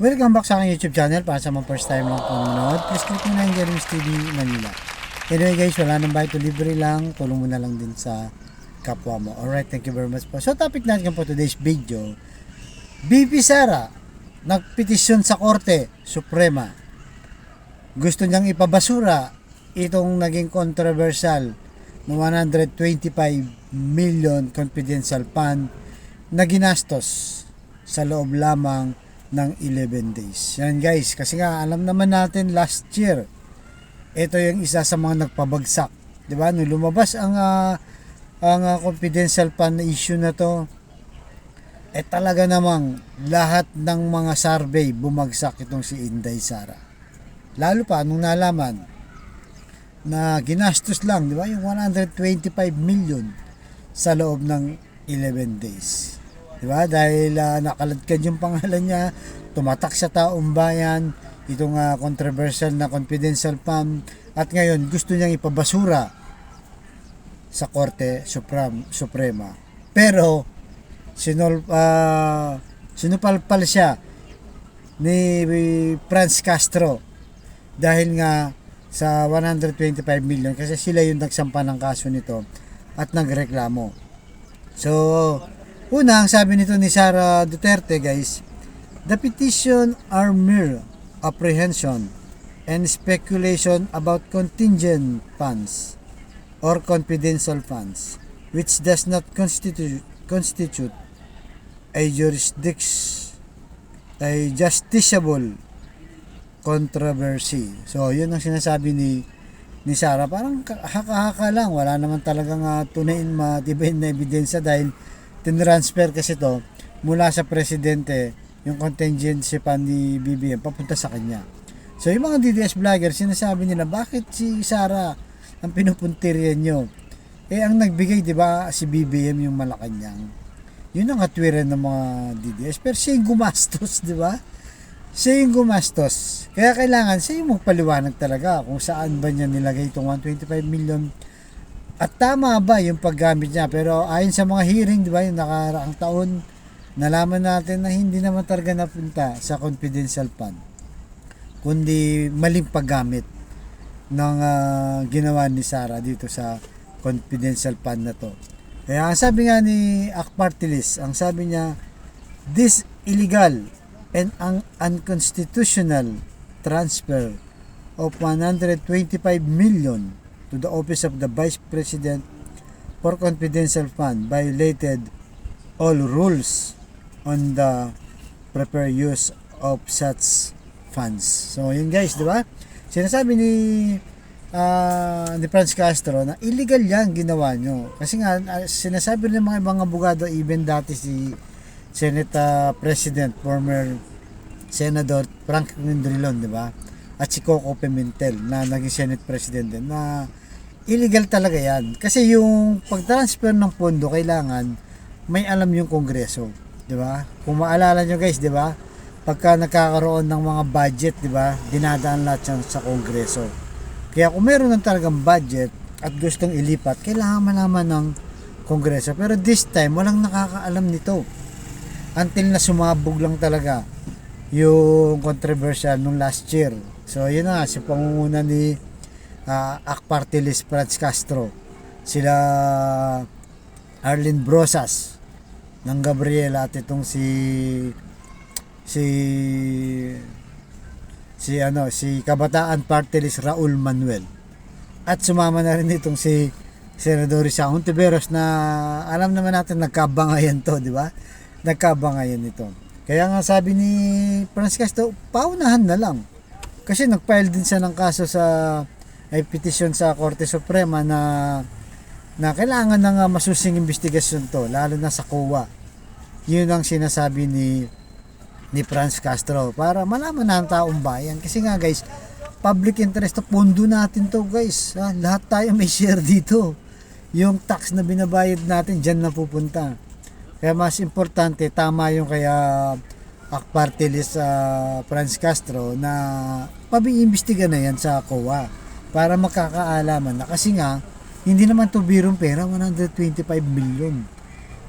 Welcome back sa aking YouTube channel. Para sa mga first time lang po nanonood, please click mo na yung Jeremy's TV Manila. Anyway guys, wala nang bayad, libre lang. Tulong mo na lang din sa kapwa mo. Alright, thank you very much po. So topic natin po today's video, BP Sara nagpetisyon sa Korte Suprema. Gusto niyang ipabasura itong naging controversial na 125 million confidential fund na ginastos sa loob lamang ng 11 days. Yan guys, kasi nga alam naman natin last year, ito yung isa sa mga nagpabagsak. 'Di ba? Nung lumabas ang confidential fund na issue na to, talaga namang lahat ng mga survey bumagsak itong si Inday Sara. Lalo pa nung nalaman na ginastos lang, 'di ba? Yung 125 million sa loob ng 11 days. Diba? Dahil nakaladkad yung pangalan niya, tumatak sa taong bayan, itong controversial na confidential fund, at ngayon gusto niyang ipabasura sa Korte Suprema. Pero sinupalpal siya ni Franz Castro dahil nga sa 125 million kasi sila yung nagsampa ng kaso nito at nagreklamo. So una, ang sabi nito ni Sara Duterte guys, the petition are mere apprehension and speculation about contingent funds or confidential funds which does not constitute a justiciable controversy. So, yun ang sinasabi ni Sara. Parang haka-haka lang. Wala naman talagang tunay matibay na ebidensya dahil tinransfer kasi to mula sa presidente yung contingency fund ni BBM papunta sa kanya. So yung mga DDS vlogger sinasabi nila, bakit si Sara ang pinupuntiryan nyo? Ang nagbigay, di ba, si BBM yung Malacanang. Yun ang katwiran ng mga DDS. Pero siya yung gumastos, di ba? Siya yung gumastos. Kaya kailangan siya yung magpaliwanag talaga kung saan ba niya nilagay itong 125 million. At tama ba yung paggamit niya? Pero ayon sa mga hearing, di ba, yung nakaraang taon, nalaman natin na hindi naman talaga napunta sa confidential fund, kundi maling paggamit ng ginawa ni Sara dito sa confidential fund na to. Kaya ang sabi nga ni Akpartilis, ang sabi niya, this illegal and unconstitutional transfer of 125 million to the office of the Vice President for confidential fund violated all rules on the proper use of such funds. So yun guys, di ba? Sinasabi ni Franz Castro na illegal yan ginawa nyo. Kasi nga sinasabi ng mga ibang abogado, even dati si Senate President, former Senator Franklin Drilon, di ba? At si Coco Pimentel na naging Senate President din, na illegal talaga yan. Kasi yung pag-transfer ng pondo, kailangan may alam yung Kongreso. Di ba? Kung maalala nyo guys, di ba? Pagka nagkakaroon ng mga budget, di ba? Dinadaan lahat yan sa Kongreso. Kaya kung meron ng talagang budget at gustong ilipat, kailangan malaman ng Kongreso. Pero this time, walang nakakaalam nito. Until na sumabog lang talaga yung controversial nung last year. So, yun na, si pangunguna ni Akpartilis Franz Castro, sila Arlene Brosas ng Gabriela, at itong si Kabataan Party List Raul Manuel, at sumama na rin itong si Senador Risa Hontiveros na alam naman natin nagkabangayan to, di ba? Nagkabangayan ito. Kaya nga sabi ni Franz Castro, paunahan na lang kasi nagfile din siya ng kaso ay petisyon sa Korte Suprema na kailangan ng masusing investigasyon to, lalo na sa COA. Yun ang sinasabi ni Franz Castro para malaman na ang taong bayan. Kasi nga guys, public interest to, pondo natin to guys. Lahat tayo may share dito. Yung tax na binabayad natin, dyan na pupunta. Kaya mas importante, tama yung kaya Akpartilis Franz Castro na pabiimbestiga na yan sa COA para makakaalaman na, kasi nga hindi naman to birong pera, 125 million.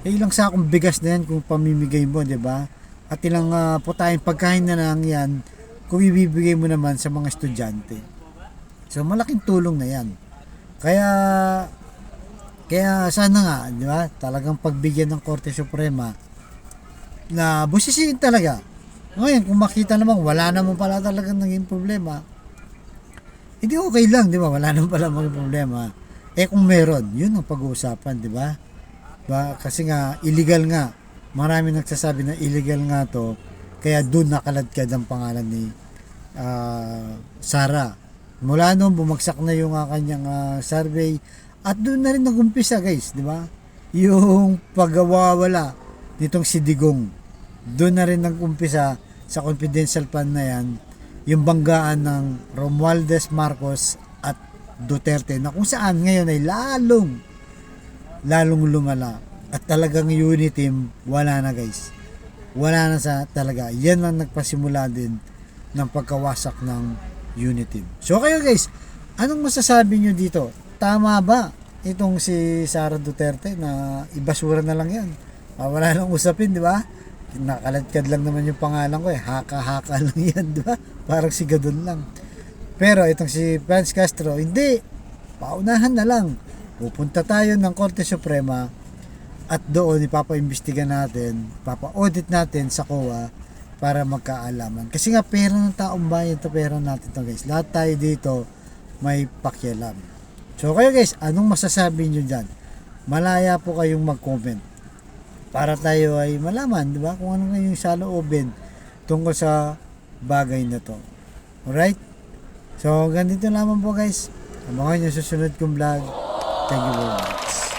Ilang sakong bigas na yan kung pamimigay mo, 'di ba? at ilang putayang pagkain na lang yan kung ibibigay mo naman sa mga estudyante. So malaking tulong na yan. Kaya sana nga, di ba? Talagang pagbigyan ng Korte Suprema na busisiin talaga. Ngayon, kung makita naman wala naman pala talagang naging problema, hindi okay lang, di ba? Wala naman pala maging problema. Kung meron, yun ang pag-uusapan, di ba? Kasi nga, illegal nga. Marami nagsasabi na illegal nga to, kaya doon nakaladkad ang pangalan ni Sara. Mula noon, bumagsak na yung kanyang survey, at doon na rin nagumpisa, guys, di ba? Yung pagwawala nitong si Digong. Doon na rin nagumpisa sa confidential fund na yan, yung banggaan ng Romualdez Marcos at Duterte, na kung saan ngayon ay lalong lumala. At talagang unity team, wala na, guys. Wala na sa talaga. Yan lang nagpasimula din ng pagkawasak ng unity team. So kayo, guys, anong masasabi nyo dito? Tama ba itong si Sara Duterte na ibasura na lang yan? Wala nang usapin, di ba? Nakaladkad lang naman yung pangalan ko haka-haka lang yan, di ba? Parang sigadon lang. Pero itong si Franz Castro, hindi, paunahan na lang. Pupunta tayo ng Korte Suprema at doon ipapaimbestiga natin, papa-audit natin sa COA para magkaalaman. Kasi nga pera ng taong bayan to, pera natin to, guys. Lahat tayo dito may pakialam. So kayo, guys, anong masasabi nyo dyan? Malaya po kayong mag-comment para tayo ay malaman, di ba, kung ano yung saloobin tungkol sa bagay na to. Alright? So, ganito lamang po, guys. Abangan nyo susunod kong vlog. Thank you very much.